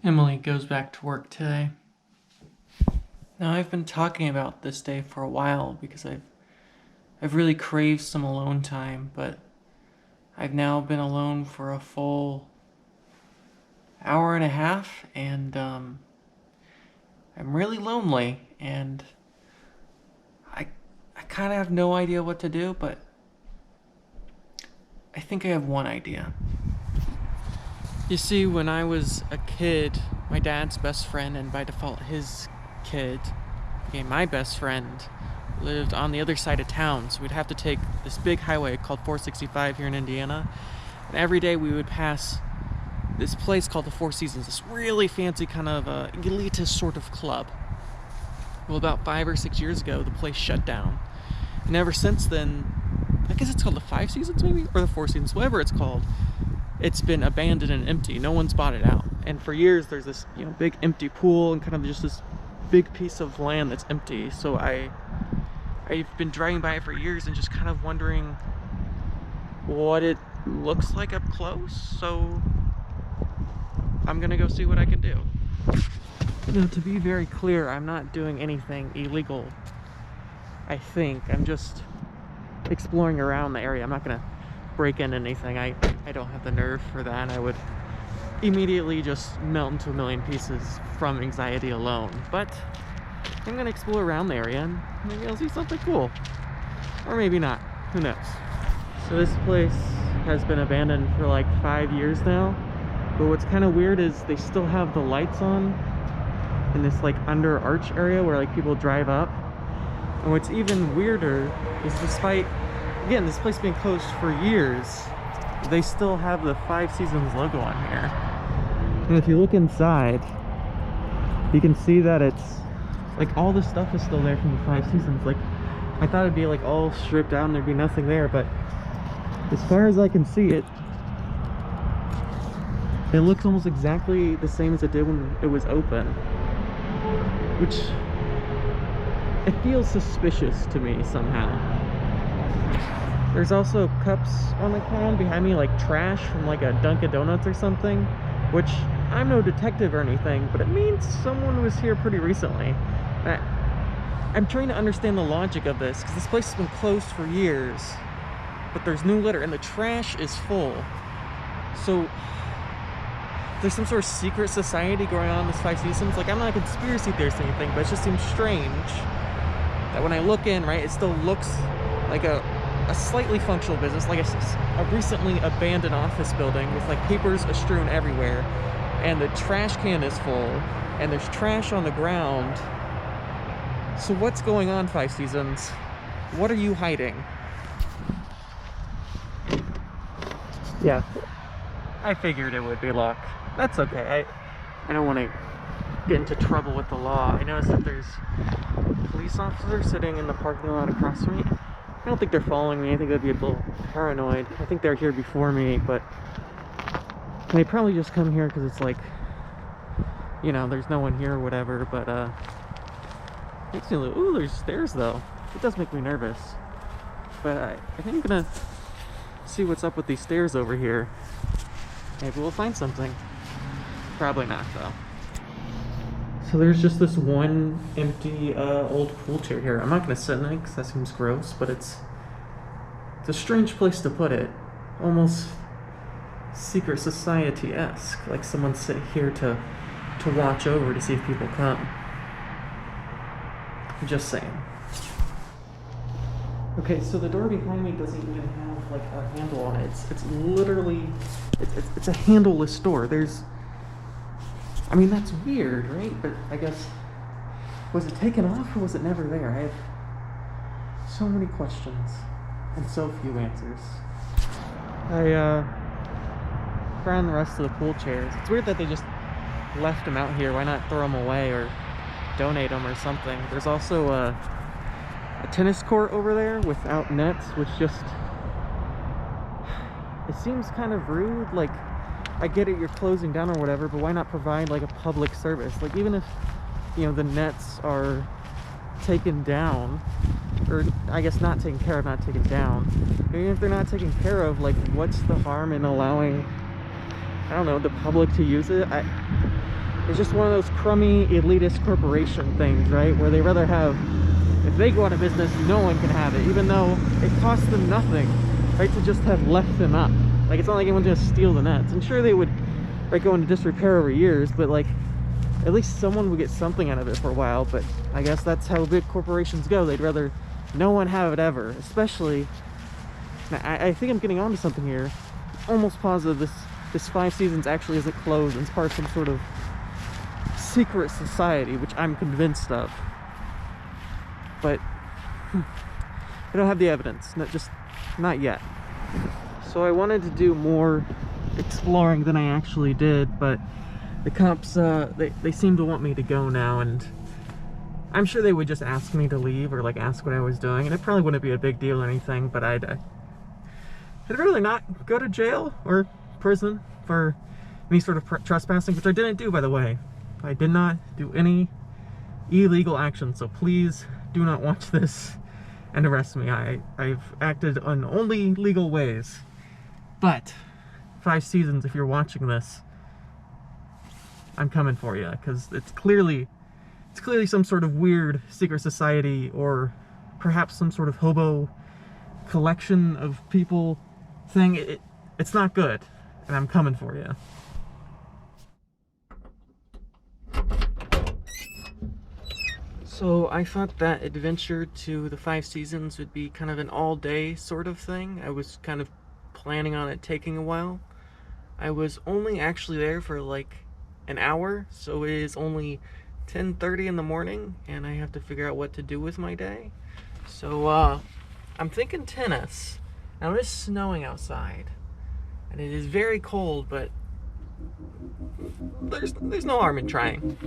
Emily goes back to work today. Now, I've been talking about this day for a while because I've really craved some alone time, but I've now been alone for a full hour and a half, and I'm really lonely, and I kind of have no idea what to do, but I think I have one idea. You see, when I was a kid, my dad's best friend, and by default his kid became my best friend, lived on the other side of town. So we'd have to take this big highway called 465 here in Indiana. And every day we would pass this place called the Four Seasons, this really fancy kind of elitist sort of club. Well, about 5 or 6 years ago, the place shut down. And ever since then, I guess it's called the Five Seasons maybe? Or the Four Seasons, whatever it's called. It's been abandoned and empty. No one's bought it out. And for years, there's this big empty pool and kind of just this big piece of land that's empty. So I've been driving by it for years and just kind of wondering what it looks like up close. So I'm gonna go see what I can do. Now, to be very clear, I'm not doing anything illegal. I think I'm just exploring around the area. I'm not gonna break in anything. I don't have the nerve for that. I would immediately just melt into a million pieces from anxiety alone. But I'm gonna explore around the area and maybe I'll see something cool. Or maybe not. Who knows? So this place has been abandoned for like 5 years now. But what's kind of weird is they still have the lights on in this like under arch area where like people drive up. And what's even weirder is despite, again, this place being closed for years, they still have the Five Seasons logo on here. And if you look inside, you can see that it's like all the stuff is still there from the Five Seasons. Like, I thought it'd be like all stripped out and there'd be nothing there, but as far as I can see, it looks almost exactly the same as it did when it was open, which it feels suspicious to me somehow. There's also cups on the ground behind me, like trash from like a Dunkin' Donuts or something, which I'm no detective or anything, but it means someone was here pretty recently. I'm trying to understand the logic of this, because this place has been closed for years, but there's new litter and the trash is full. So there's some sort of secret society going on in this Five Seasons. Like, I'm not a conspiracy theorist or anything, but it just seems strange that when I look in, right, it still looks like a slightly functional business, like a recently abandoned office building with like papers strewn everywhere, and the trash can is full, and there's trash on the ground. So what's going on, Five Seasons? What are you hiding? Yeah, I figured it would be locked. That's okay. I don't want to get into trouble with the law. I noticed that there's police officers sitting in the parking lot across from me. I don't think they're following me. I think they'd be a little paranoid. I think they're here before me, but they probably just come here because it's like, there's no one here or whatever. But makes me ooh, there's stairs though. It does make me nervous. But I think I'm gonna see what's up with these stairs over here. Maybe we'll find something. Probably not though. So there's just this one empty old pool chair here. I'm not gonna sit in it because that seems gross, but it's a strange place to put it. Almost secret society-esque, like someone sit here to watch over to see if people come. I'm just saying. Okay, so the door behind me doesn't even have like a handle on it. It's literally it's a handleless door. I mean, that's weird, right? But I guess, was it taken off or was it never there? I have so many questions and so few answers. I found the rest of the pool chairs. It's weird that they just left them out here. Why not throw them away or donate them or something? There's also a tennis court over there without nets, which just, it seems kind of rude. Like, I get it, you're closing down or whatever, but why not provide like a public service? Like, even if the nets are taken down, or I guess not taken care of, not taken down, even if they're not taken care of, like, what's the harm in allowing, I don't know, the public to use it? It's just one of those crummy elitist corporation things, right? Where they rather have, if they go out of business, no one can have it, even though it costs them nothing, right, to just have left them up. Like, it's not like anyone's gonna steal the nets. I'm sure they would, right, go into disrepair over years, but like, at least someone would get something out of it for a while. But I guess that's how big corporations go. They'd rather no one have it ever. Especially, I think I'm getting onto something here. Almost positive this 5 Seasons actually isn't closed and it's part of some sort of secret society, which I'm convinced of. But I don't have the evidence, not yet. So I wanted to do more exploring than I actually did, but the cops, they seem to want me to go now, and I'm sure they would just ask me to leave or like ask what I was doing, and it probably wouldn't be a big deal or anything, but I'd rather not go to jail or prison for any sort of trespassing, which I didn't do, by the way. I did not do any illegal action, so please do not watch this and arrest me. I've acted in only legal ways. But 5 Seasons, if you're watching this, I'm coming for you, because it's clearly some sort of weird secret society, or perhaps some sort of hobo collection of people thing. It's not good, and I'm coming for you. So I thought that adventure to the 5 Seasons would be kind of an all-day sort of thing. I was kind of planning on it taking a while. I was only actually there for like an hour, so it is only 10:30 in the morning, and I have to figure out what to do with my day. So I'm thinking tennis. Now it is snowing outside, and it is very cold, but there's no harm in trying.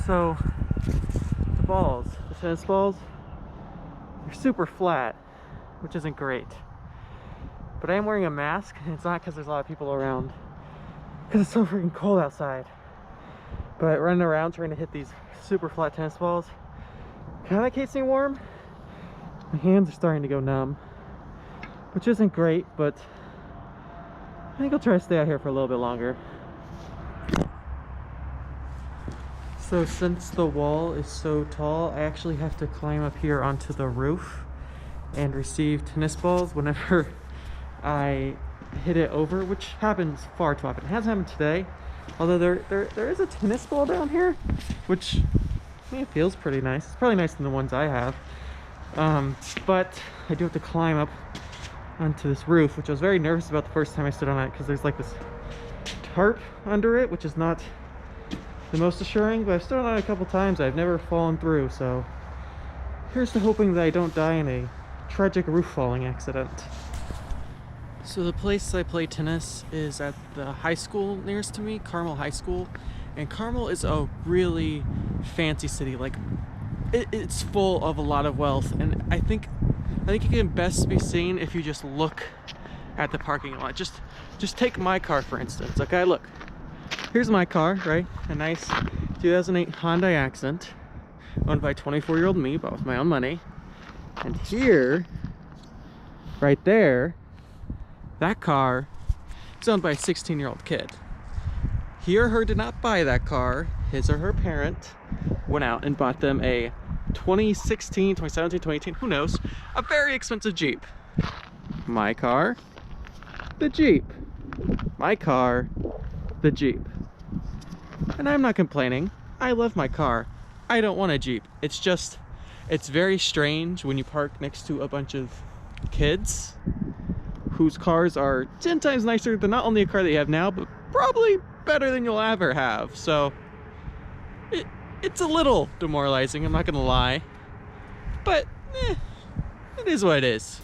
So the tennis balls, they're super flat, which isn't great. But I am wearing a mask, and it's not because there's a lot of people around, because it's so freaking cold outside. But running around trying to hit these super flat tennis balls kind of keeps me warm. My hands are starting to go numb, which isn't great, but I think I'll try to stay out here for a little bit longer. So since the wall is so tall, I actually have to climb up here onto the roof and receive tennis balls whenever I hit it over, which happens far too often. It hasn't happened today, although there is a tennis ball down here, which I mean, it feels pretty nice. It's probably nicer than the ones I have. But I do have to climb up onto this roof, which I was very nervous about the first time I stood on it, because there's like this tarp under it, which is not the most assuring, but I've stood on it a couple times. I've never fallen through, so here's to hoping that I don't die in a tragic roof falling accident. So the place I play tennis is at the high school nearest to me, Carmel High School, and Carmel is a really fancy city. Like it's full of a lot of wealth, and I think it can best be seen if you just look at the parking lot. Just take my car for instance. Okay, look. Here's my car, right? A nice 2008 Hyundai Accent, owned by 24-year-old me, bought with my own money. And here, right there, that car is owned by a 16-year-old kid. He or her did not buy that car. His or her parent went out and bought them a 2016, 2017, 2018, who knows, a very expensive Jeep. My car, the Jeep. My car, the Jeep. And I'm not complaining. I love my car. I don't want a Jeep. It's just, it's very strange when you park next to a bunch of kids whose cars are 10 times nicer than not only a car that you have now, but probably better than you'll ever have. So It's a little demoralizing, I'm not gonna lie. But, it is what it is.